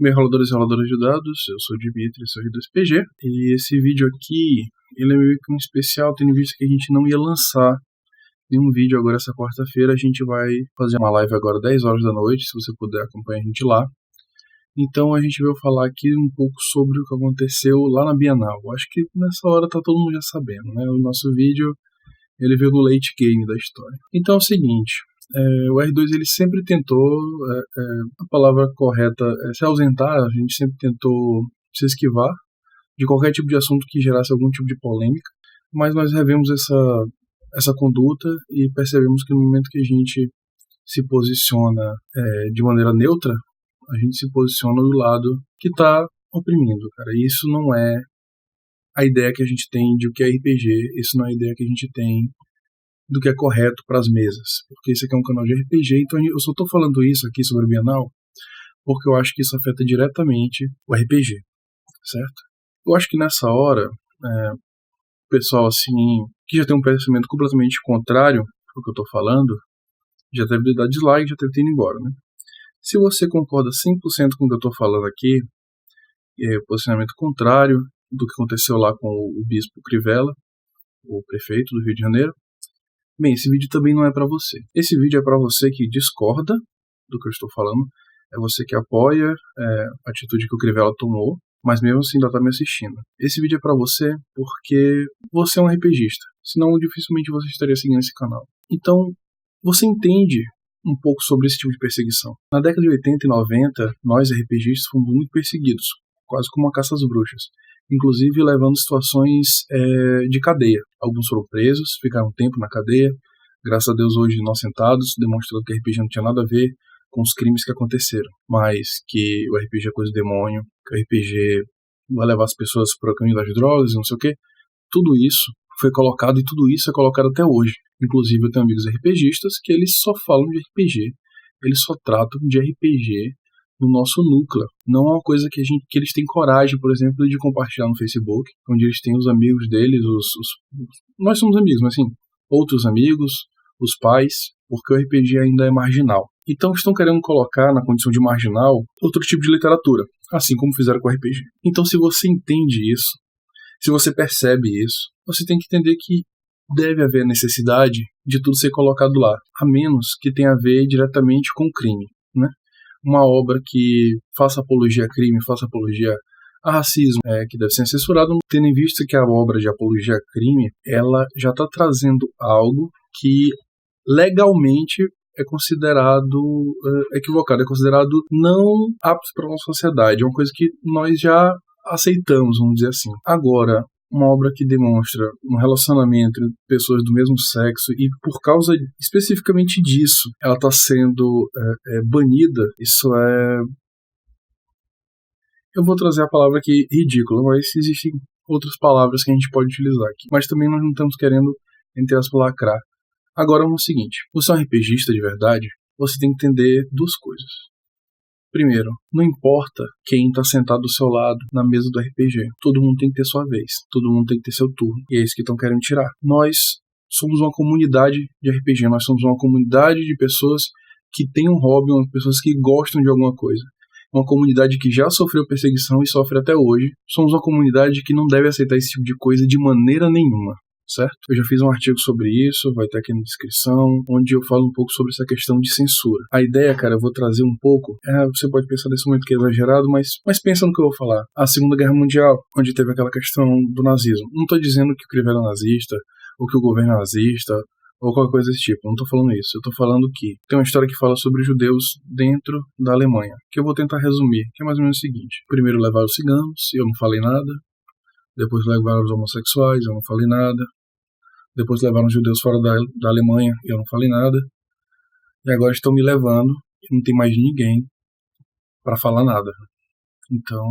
Bem, roladores e roladoras de dados, eu sou o Dimitri, sou do SPG, e esse vídeo aqui, ele é meio que um especial, tendo visto que a gente não ia lançar nenhum vídeo agora essa quarta-feira. A gente vai fazer uma live agora 10 horas da noite, se você puder acompanhar a gente lá. Então a gente veio falar aqui um pouco sobre o que aconteceu lá na Bienal. Acho que nessa hora tá todo mundo já sabendo, né? O nosso vídeo, ele veio no late game da história. Então é o seguinte, o R2 ele sempre tentou, a palavra correta é se ausentar, a gente sempre tentou se esquivar de qualquer tipo de assunto que gerasse algum tipo de polêmica, mas nós revemos essa conduta e percebemos que no momento que a gente se posiciona de maneira neutra, a gente se posiciona do lado que está oprimindo, cara. E isso não é a ideia que a gente tem de o que é RPG, isso não é a ideia que a gente tem do que é correto para as mesas, porque esse aqui é um canal de RPG, então eu só estou falando isso aqui sobre o Bienal porque eu acho que isso afeta diretamente o RPG, certo? Eu acho que nessa hora, o pessoal assim, que já tem um pensamento completamente contrário ao que eu estou falando, já deve dar dislike, já deve ter ido embora, né? Se você concorda 100% com o que eu estou falando aqui, posicionamento contrário do que aconteceu lá com o Bispo Crivella, o prefeito do Rio de Janeiro, bem, esse vídeo também não é para você. Esse vídeo é para você que discorda do que eu estou falando, é você que apoia a atitude que o Crivella tomou, mas mesmo assim ainda está me assistindo. Esse vídeo é para você porque você é um RPGista, senão dificilmente você estaria seguindo esse canal. Então, você entende um pouco sobre esse tipo de perseguição. Na década de 80 e 90, nós RPGistas fomos muito perseguidos, quase como uma caça às bruxas, inclusive levando situações de cadeia. Alguns foram presos, ficaram um tempo na cadeia. Graças a Deus hoje nós sentados, demonstrando que o RPG não tinha nada a ver com os crimes que aconteceram, mas que o RPG é coisa do demônio, que o RPG vai levar as pessoas para o caminho das drogas e não sei o que. Tudo isso foi colocado e tudo isso é colocado até hoje. Inclusive eu tenho amigos RPGistas que eles só falam de RPG, eles só tratam de RPG no nosso núcleo. Não é uma coisa que eles têm coragem, por exemplo, de compartilhar no Facebook, onde eles têm os amigos deles, nós somos amigos, mas assim, outros amigos, os pais, porque o RPG ainda é marginal. Então estão querendo colocar na condição de marginal outro tipo de literatura, assim como fizeram com o RPG. Então se você entende isso, se você percebe isso, você tem que entender que deve haver necessidade de tudo ser colocado lá, a menos que tenha a ver diretamente com o crime, né? Uma obra que faça apologia a crime, faça apologia a racismo, que deve ser censurado, tendo em vista que a obra de apologia a crime, ela já está trazendo algo que legalmente é considerado equivocado, é considerado não apto para a nossa sociedade, é uma coisa que nós já aceitamos, vamos dizer assim. Agora, uma obra que demonstra um relacionamento entre pessoas do mesmo sexo e por causa especificamente disso ela está sendo banida, isso eu vou trazer a palavra aqui ridícula, mas existem outras palavras que a gente pode utilizar aqui, mas também nós não estamos querendo, entre aspas, lacrar. Agora é o seguinte, você é um RPGista de verdade, você tem que entender duas coisas. Primeiro, não importa quem está sentado do seu lado na mesa do RPG. Todo mundo tem que ter sua vez. Todo mundo tem que ter seu turno. E é isso que estão querendo tirar. Nós somos uma comunidade de RPG. Nós somos uma comunidade de pessoas que têm um hobby, pessoas que gostam de alguma coisa. Uma comunidade que já sofreu perseguição e sofre até hoje. Somos uma comunidade que não deve aceitar esse tipo de coisa de maneira nenhuma. Certo? Eu já fiz um artigo sobre isso, vai estar aqui na descrição, onde eu falo um pouco sobre essa questão de censura. A ideia, cara, eu vou trazer um pouco, você pode pensar nesse momento que é exagerado, mas pensa no que eu vou falar. A Segunda Guerra Mundial, onde teve aquela questão do nazismo. Não estou dizendo que o Crivella é nazista, ou que o governo é nazista, ou qualquer coisa desse tipo. Não estou falando isso. Eu estou falando que tem uma história que fala sobre judeus dentro da Alemanha, que eu vou tentar resumir, que é mais ou menos o seguinte. Primeiro levaram os ciganos, eu não falei nada. Depois levaram os homossexuais, eu não falei nada. Depois levaram os judeus fora da Alemanha, eu não falei nada. E agora estão me levando e não tem mais ninguém para falar nada. Então,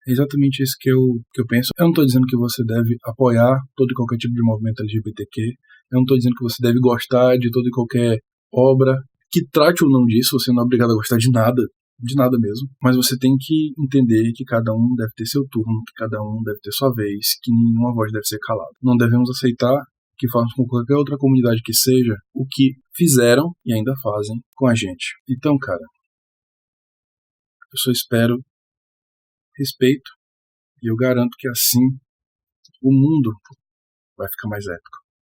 é exatamente isso que eu penso. Eu não estou dizendo que você deve apoiar todo e qualquer tipo de movimento LGBTQ. Eu não estou dizendo que você deve gostar de toda e qualquer obra que trate ou não disso. Você não é obrigado a gostar de nada mesmo. Mas você tem que entender que cada um deve ter seu turno, que cada um deve ter sua vez, que nenhuma voz deve ser calada. Não devemos aceitar que façam com qualquer outra comunidade que seja o que fizeram e ainda fazem com a gente. Então, cara, Eu só espero respeito e eu garanto que assim o mundo vai ficar mais épico.